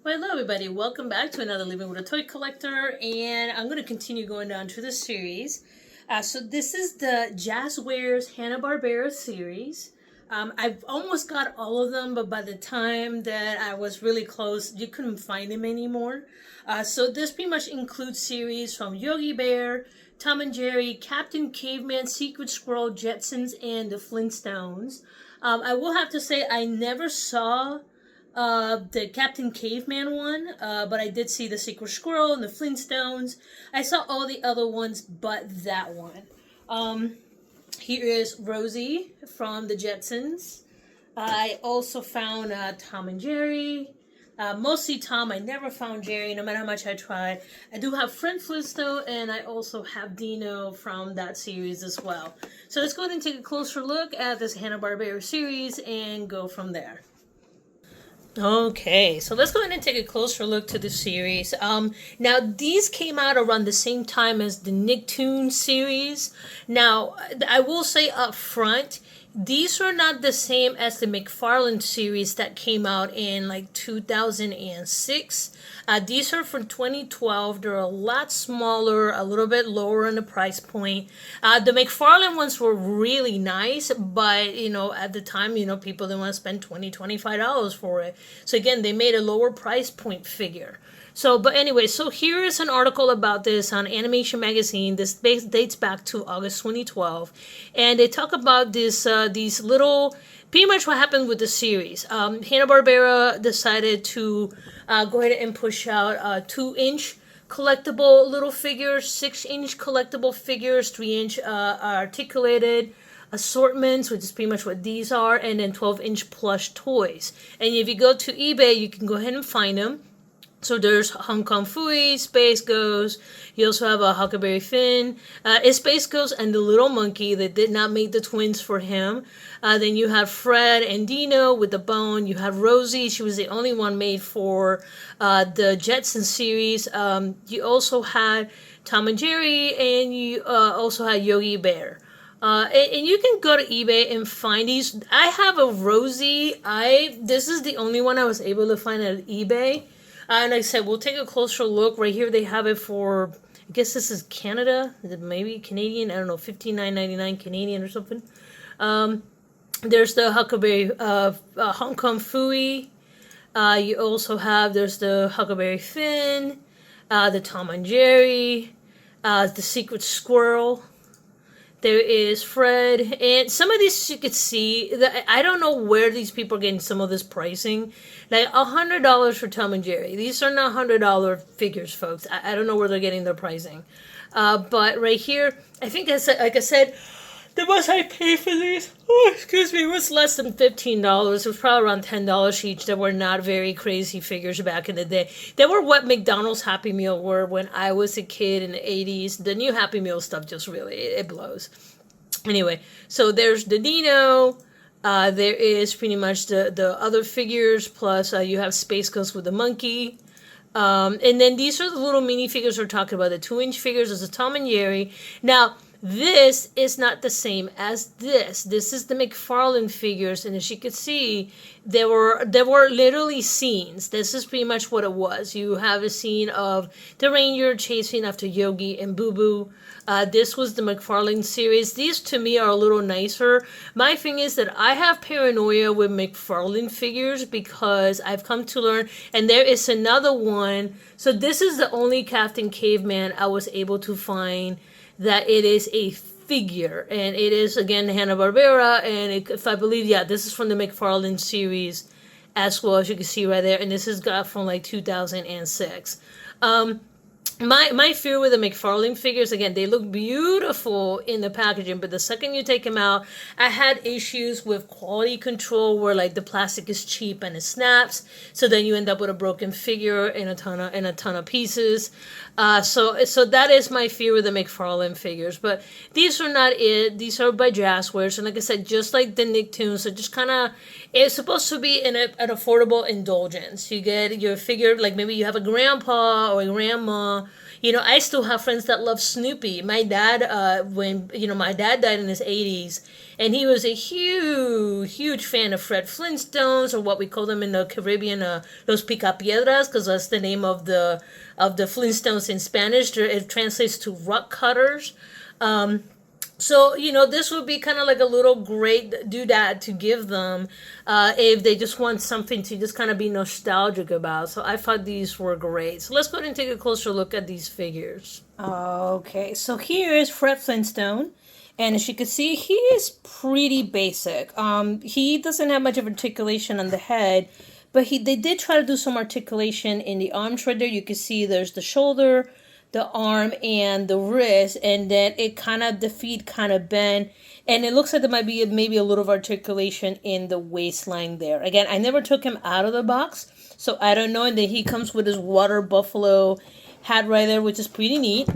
Well, hello everybody, welcome back to another Living with a Toy Collector, and I'm going to continue going down through the series. So this is the Jazwares Hanna-Barbera series. I've almost got all of them, but by the time that I was really close, you couldn't find them anymore. So this pretty much includes series from Yogi Bear, Tom and Jerry, Captain Caveman, Secret Squirrel, Jetsons, and the Flintstones. I will have to say I never saw the Captain Caveman one, but I did see the Secret Squirrel and the Flintstones. I saw all the other ones but that one. Here is Rosie from the Jetsons. I also found Tom and Jerry. Mostly Tom. I never found Jerry, no matter how much I tried. I do have Fred Flintstone, and I also have Dino from that series as well. So let's go ahead and take a closer look at this Hanna-Barbera series and go from there. Okay, so let's go ahead and take a closer look to the series. Now, these came out around the same time as the Nicktoons series. Now, I will say up front, these are not the same as the McFarlane series that came out in like 2006. These are from 2012. They're a lot smaller, a little bit lower in the price point. The McFarlane ones were really nice, but at the time, people didn't want to spend $25 for it. So again, they made a lower price point figure. But anyway, so here is an article about this on Animation Magazine. This dates back to August 2012. And they talk about these little, pretty much what happened with the series. Hanna-Barbera decided to go ahead and push out 2-inch collectible little figures, 6-inch collectible figures, 3-inch articulated assortments, which is pretty much what these are, and then 12-inch plush toys. And if you go to eBay, you can go ahead and find them. So there's Hong Kong Phooey, Space Ghost. You also have a Huckleberry Finn. It's Space Ghost and the Little Monkey. They did not make the twins for him. Then you have Fred and Dino with the bone. You have Rosie. She was the only one made for the Jetsons series. You also had Tom and Jerry, and you also had Yogi Bear. And you can go to eBay and find these. I have a Rosie. This is the only one I was able to find at eBay. And like I said, we'll take a closer look. Right here, they have it for, I guess this is Canada. Is it maybe Canadian? I don't know, $59.99 Canadian or something. There's the Huckleberry, Hong Kong Phooey. You also have, there's the Huckleberry Finn, the Tom and Jerry, the Secret Squirrel. There is Fred, and some of these you could see. I don't know where these people are getting some of this pricing. Like $100 for Tom and Jerry. These are not $100 figures, folks. I don't know where they're getting their pricing. But right here, I think like I said, the most I paid for these, was less than $15. It was probably around $10 each. They were not very crazy figures back in the day. They were what McDonald's Happy Meal were when I was a kid in the 80s. The new Happy Meal stuff just really, it blows. Anyway, so there's the Dino. There is pretty much the other figures, plus you have Space Ghost with the monkey. And then these are the little mini figures we're talking about. The 2-inch figures is the Tom and Jerry. Now, this is not the same as this. This is the McFarlane figures, and as you can see, there were literally scenes. This is pretty much what it was. You have a scene of the Ranger chasing after Yogi and Boo Boo. This was the McFarlane series. These to me are a little nicer. My thing is that I have paranoia with McFarlane figures because I've come to learn, and there is another one. So this is the only Captain Caveman I was able to find that it is a figure, and it is again Hanna-Barbera, and if I believe, yeah, this is from the McFarlane series as well, as you can see right there, and this is got from like 2006. My fear with the McFarlane figures, again, they look beautiful in the packaging, but the second you take them out, I had issues with quality control where like the plastic is cheap and it snaps, so then you end up with a broken figure in a ton of pieces. So that is my fear with the McFarlane figures, but these are not it. These are by Jazwares, and like I said, just like the Nicktoons, so just kind of, it's supposed to be an affordable indulgence. You get your figure, like maybe you have a grandpa or a grandma I still have friends that love Snoopy. My dad, when my dad died in his 80s, and he was a huge fan of Fred Flintstones, or what we call them in the Caribbean, los picapiedras, because that's the name of the Flintstones in Spanish. It translates to rock cutters. So, this would be kind of like a little great doodad to give them if they just want something to just kind of be nostalgic about. So I thought these were great. So let's go ahead and take a closer look at these figures. Okay, so here is Fred Flintstone. And as you can see, he is pretty basic. He doesn't have much of articulation on the head, but they did try to do some articulation in the arms right there. You can see there's the shoulder, the arm, and the wrist, and then the feet kind of bend, and it looks like there might be maybe a little of articulation in the waistline there. Again, I never took him out of the box, so I don't know. And then he comes with his water buffalo hat right there, which is pretty neat.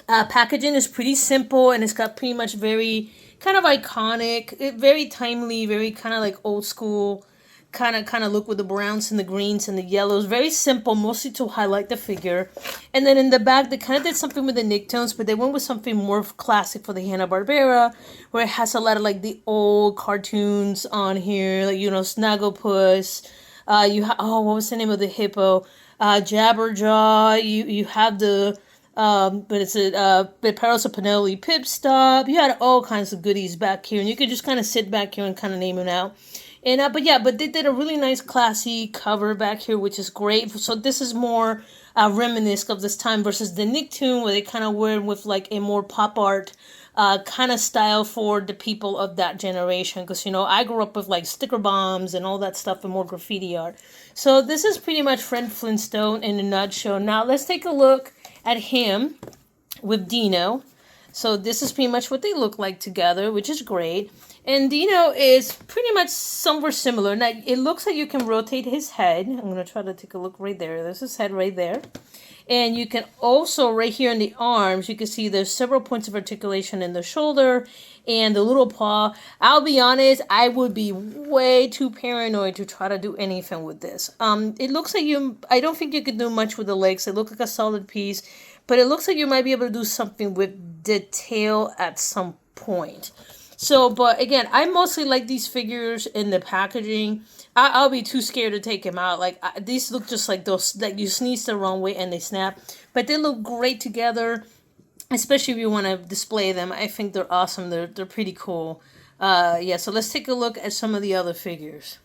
Packaging is pretty simple, and it's got pretty much very kind of iconic, very timely, very kind of like old school kind of look with the browns and the greens and the yellows. Very simple, mostly to highlight the figure. And then in the back, they kind of did something with the Nicktoons, but they went with something more classic for the Hanna-Barbera, where it has a lot of like the old cartoons on here, like Snagglepuss. What was the name of the hippo? Jabberjaw. You have the but it's the Perils of Penelope Pip Stop. You had all kinds of goodies back here, and you could just kind of sit back here and kind of name them out. And but they did a really nice classy cover back here, which is great. So this is more reminiscent of this time versus the Nicktoon, where they kind of were with like a more pop art kind of style for the people of that generation. Because I grew up with like sticker bombs and all that stuff and more graffiti art. So this is pretty much Fred Flintstone in a nutshell. Now let's take a look at him with Dino. So this is pretty much what they look like together, which is great. And Dino is pretty much somewhere similar. Now, it looks like you can rotate his head. I'm going to try to take a look right there. There's his head right there. And you can also, right here in the arms, you can see there's several points of articulation in the shoulder and the little paw. I'll be honest, I would be way too paranoid to try to do anything with this. It looks like I don't think you could do much with the legs. They look like a solid piece. But it looks like you might be able to do something with the tail at some point. So, but again, I mostly like these figures in the packaging. I'll be too scared to take them out. Like, these look just like those, like you sneeze the wrong way and they snap. But they look great together, especially if you want to display them. I think they're awesome. They're pretty cool. So let's take a look at some of the other figures.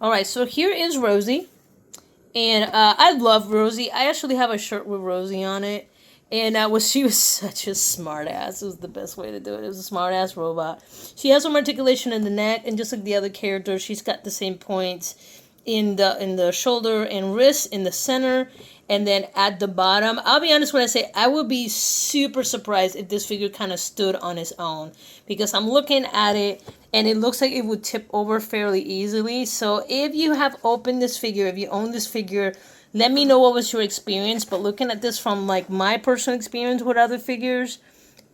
All right, so here is Rosie. And I love Rosie. I actually have a shirt with Rosie on it. And she was such a smart ass. It was the best way to do it. It was a smart ass robot. She has some articulation in the neck, and just like the other characters, she's got the same points in the shoulder and wrist in the center, and then at the bottom. I'll be honest when I say I would be super surprised if this figure kind of stood on its own, because I'm looking at it and it looks like it would tip over fairly easily. So if you have opened this figure, if you own this figure, let me know what was your experience. But looking at this from like my personal experience with other figures,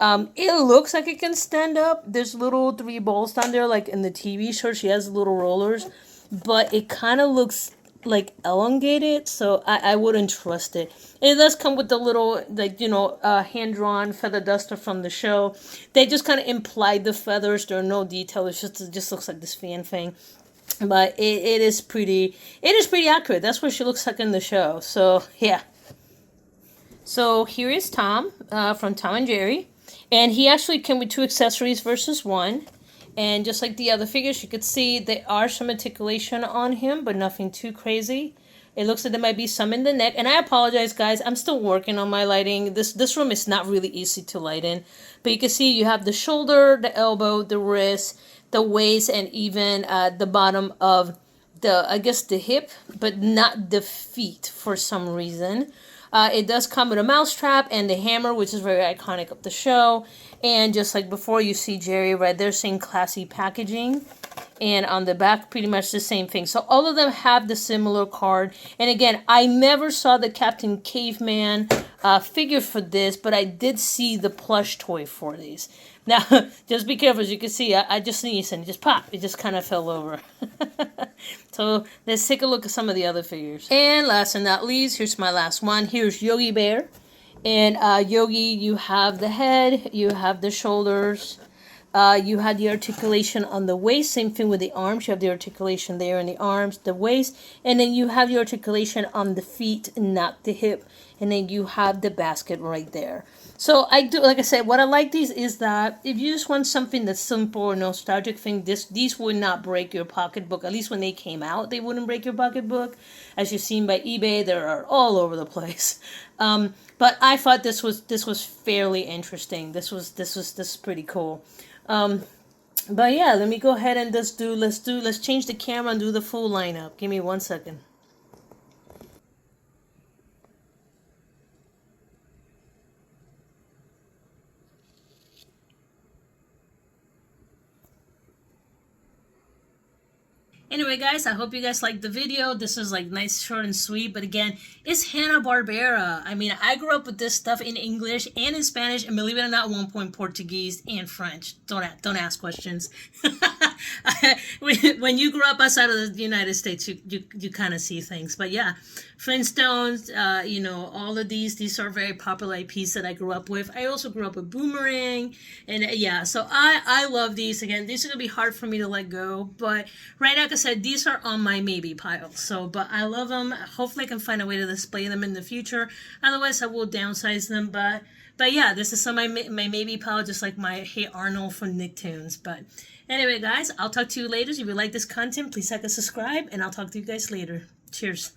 it looks like it can stand up. There's little 3 balls down there like in the TV show. She has little rollers, but it kind of looks like elongated, so I wouldn't trust it. And it does come with the little like hand-drawn feather duster from the show. They just kind of implied the feathers. There are no details. It just looks like this fan thing. But it is pretty accurate. That's what she looks like in the show. So yeah. So here is Tom from Tom and Jerry, and he actually came with 2 accessories versus 1. And just like the other figures, you could see there are some articulation on him, but nothing too crazy. It looks like there might be some in the neck. And I apologize, guys. I'm still working on my lighting. This room is not really easy to light in. But you can see you have the shoulder, the elbow, the wrist, the waist, and even the bottom of the hip, but not the feet for some reason. It does come with a mousetrap and the hammer, which is very iconic of the show. And just like before, you see Jerry right there saying classy packaging. And on the back, pretty much the same thing. So all of them have the similar card. And again, I never saw the Captain Caveman figure for this, but I did see the plush toy for these. Now, just be careful. As you can see, I just sneezed and it just pop. It just kind of fell over. So let's take a look at some of the other figures. And last and not least, here's my last one. Here's Yogi Bear. And Yogi, you have the head, you have the shoulders, you had the articulation on the waist. Same thing with the arms. You have the articulation there in the arms, the waist. And then you have the articulation on the feet, not the hip. And then you have the basket right there. So I do, like I said, what I like these is that if you just want something that's simple or nostalgic thing, these would not break your pocketbook. At least when they came out, they wouldn't break your pocketbook. As you've seen by eBay, they are all over the place. But I thought this was fairly interesting. This is pretty cool. But yeah, let me go ahead and let's change the camera and do the full lineup. Give me 1 second. Anyway, guys, I hope you guys liked the video. This is like nice, short, and sweet. But again, it's Hanna-Barbera. I mean, I grew up with this stuff in English and in Spanish, and believe it or not, 1 point Portuguese and French. Don't ask questions. When you grew up outside of the United States, you kind of see things. But yeah, Flintstones, all of these are very popular IPs that I grew up with. I also grew up with Boomerang, and yeah, so I love these. Again, these are gonna be hard for me to let go, but right now, like I said, these are on my maybe pile. So, but I love them. Hopefully, I can find a way to display them in the future. Otherwise, I will downsize them. But yeah, this is some of my maybe pile, just like my Hey Arnold from Nicktoons. But anyway, guys, I'll talk to you later. If you like this content, please like and subscribe, and I'll talk to you guys later. Cheers.